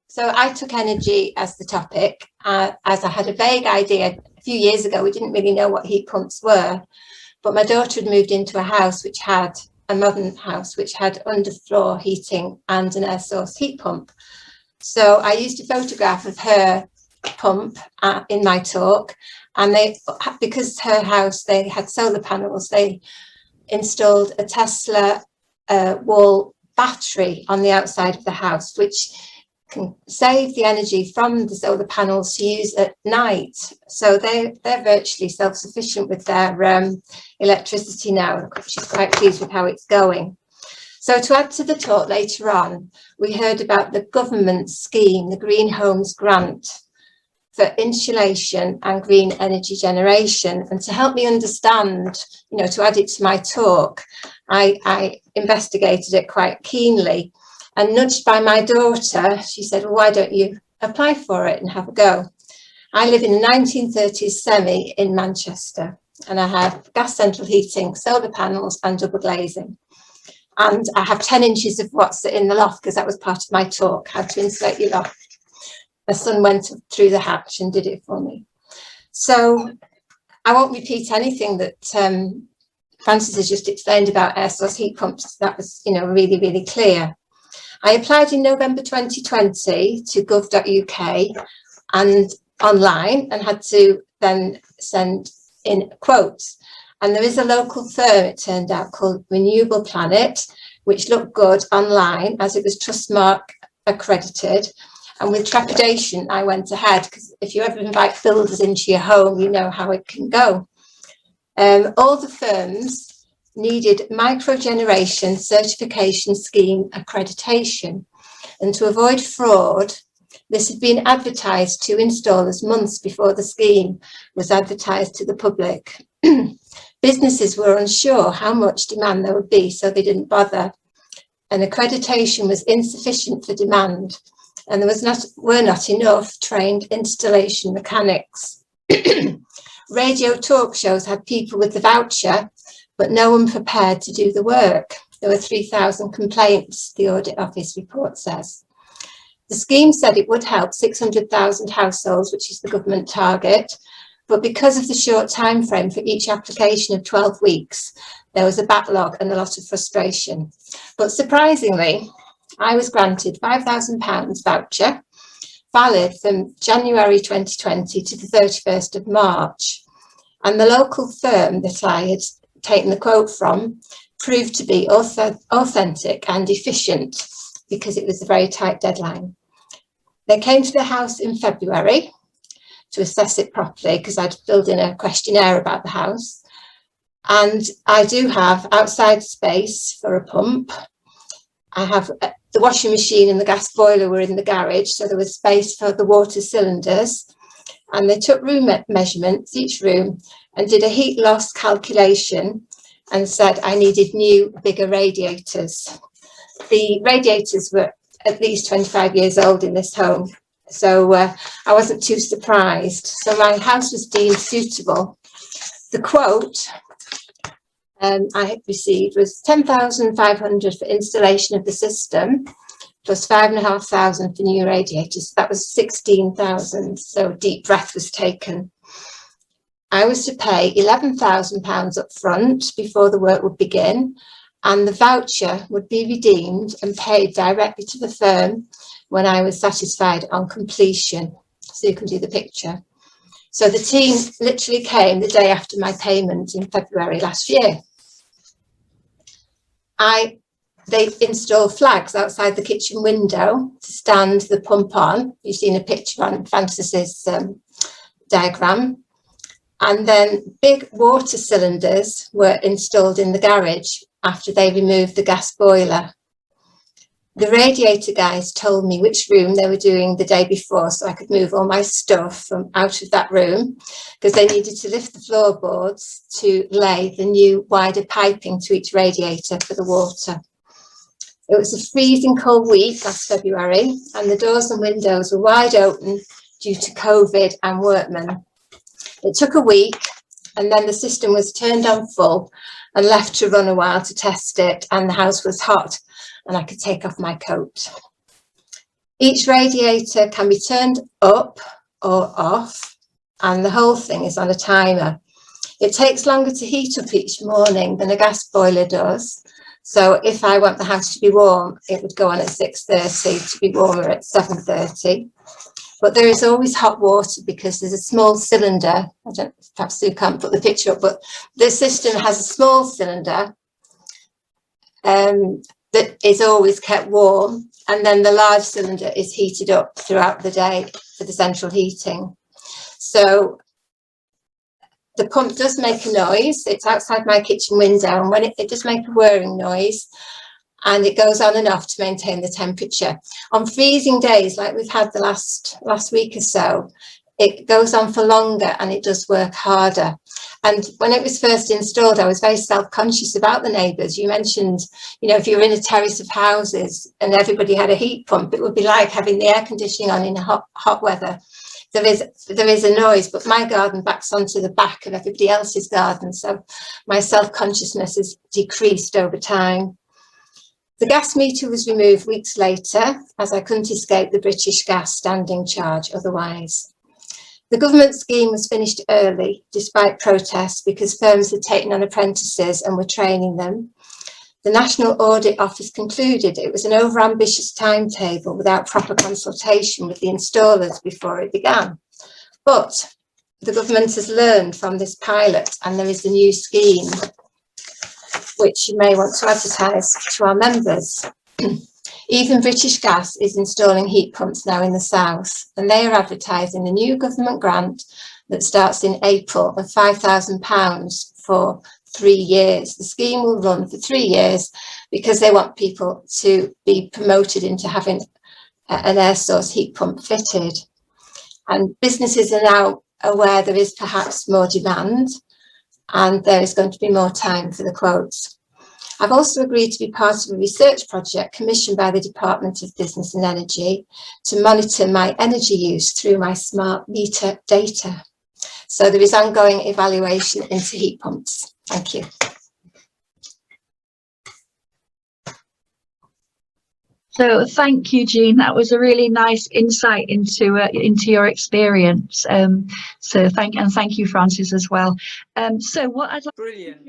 So I took energy as the topic, as I had a vague idea. A few years ago, we didn't really know what heat pumps were, but my daughter had moved into a house which had a modern house, which had underfloor heating and an air source heat pump. So I used a photograph of her pump in my talk, and because her house, they had solar panels, they installed a Tesla wall battery on the outside of the house, which can save the energy from the solar panels to use at night. So they're virtually self-sufficient with their electricity now. She's quite pleased with how it's going. So to add to the talk later on, we heard about the government scheme, the Green Homes Grant for insulation and green energy generation. And to help me understand, to add it to my talk, I investigated it quite keenly. And nudged by my daughter, she said, well, why don't you apply for it and have a go? I live in a 1930s semi in Manchester, and I have gas central heating, solar panels and double glazing. And I have 10 inches of what's in the loft, because that was part of my talk, how to insulate your loft. My son went through the hatch and did it for me. So I won't repeat anything that Francis has just explained about air source heat pumps. That was, really, really clear. I applied in November 2020 to gov.uk and online, and had to then send in quotes. And there is a local firm, it turned out, called Renewable Planet, which looked good online as it was Trustmark accredited. And with trepidation, I went ahead, because if you ever invite builders into your home, you know how it can go. All the firms needed microgeneration certification scheme accreditation. And to avoid fraud, this had been advertised to installers months before the scheme was advertised to the public. Businesses were unsure how much demand there would be, so they didn't bother. And accreditation was insufficient for demand, and there were not enough trained installation mechanics. Radio talk shows had people with the voucher, but no one prepared to do the work. There were 3,000 complaints, the audit office report says. The scheme said it would help 600,000 households, which is the government target, but because of the short time frame for each application of 12 weeks, there was a backlog and a lot of frustration. But surprisingly, I was granted £5,000 voucher, valid from January 2020 to the 31st of March. And the local firm that I had taken the quote from proved to be authentic and efficient, because it was a very tight deadline. They came to the house in February to assess it properly, because I'd filled in a questionnaire about the house. And I do have outside space for a pump. I have the washing machine and the gas boiler were in the garage, so there was space for the water cylinders. And they took room measurements, each room, and did a heat loss calculation and said I needed new, bigger radiators. The radiators were at least 25 years old in this home, so I wasn't too surprised. So my house was deemed suitable. The quote I received was £10,500 for installation of the system, plus £5,500 for new radiators. That was £16,000. So a deep breath was taken. I was to pay £11,000 up front before the work would begin, and the voucher would be redeemed and paid directly to the firm when I was satisfied on completion. So you can do the picture. So the team literally came the day after my payment in February last year. They installed flags outside the kitchen window to stand the pump on. You've seen a picture on Francis's diagram. And then big water cylinders were installed in the garage after they removed the gas boiler. The radiator guys told me which room they were doing the day before, so I could move all my stuff from out of that room, because they needed to lift the floorboards to lay the new wider piping to each radiator for the water. It was a freezing cold week last February, and the doors and windows were wide open due to COVID and workmen. It took a week, and then the system was turned on full and left to run a while to test it, and the house was hot and I could take off my coat. Each radiator can be turned up or off, and the whole thing is on a timer. It takes longer to heat up each morning than a gas boiler does. So if I want the house to be warm, it would go on at 6:30 to be warmer at 7:30. But there is always hot water because there's a small cylinder. I don't, perhaps you can't put the picture up, but the system has a small cylinder that is always kept warm. And then the large cylinder is heated up throughout the day for the central heating. So the pump does make a noise. It's outside my kitchen window, and when it does make a whirring noise, and it goes on and off to maintain the temperature. On freezing days, like we've had the last week or so, it goes on for longer and it does work harder. And when it was first installed, I was very self-conscious about the neighbours. You mentioned, you know, if you're in a terrace of houses and everybody had a heat pump, it would be like having the air conditioning on in hot weather. There is a noise, but my garden backs onto the back of everybody else's garden, so my self-consciousness has decreased over time. The gas meter was removed weeks later, as I couldn't escape the British Gas standing charge otherwise. The government scheme was finished early, despite protests, because firms had taken on apprentices and were training them. The National Audit Office concluded it was an overambitious timetable without proper consultation with the installers before it began. But the government has learned from this pilot, and there is a new scheme which you may want to advertise to our members. Even British Gas is installing heat pumps now in the south, and they are advertising a new government grant that starts in April of £5,000 for 3 years. The scheme will run for 3 years because they want people to be promoted into having an air source heat pump fitted. And businesses are now aware there is perhaps more demand, and there is going to be more time for the quotes. I've also agreed to be part of a research project commissioned by the Department of Business and Energy to monitor my energy use through my smart meter data. So there is ongoing evaluation into heat pumps. Thank you. So thank you, Jean. That was a really nice insight into your experience. So thank you, Francis, as well. So what I'd like Brilliant.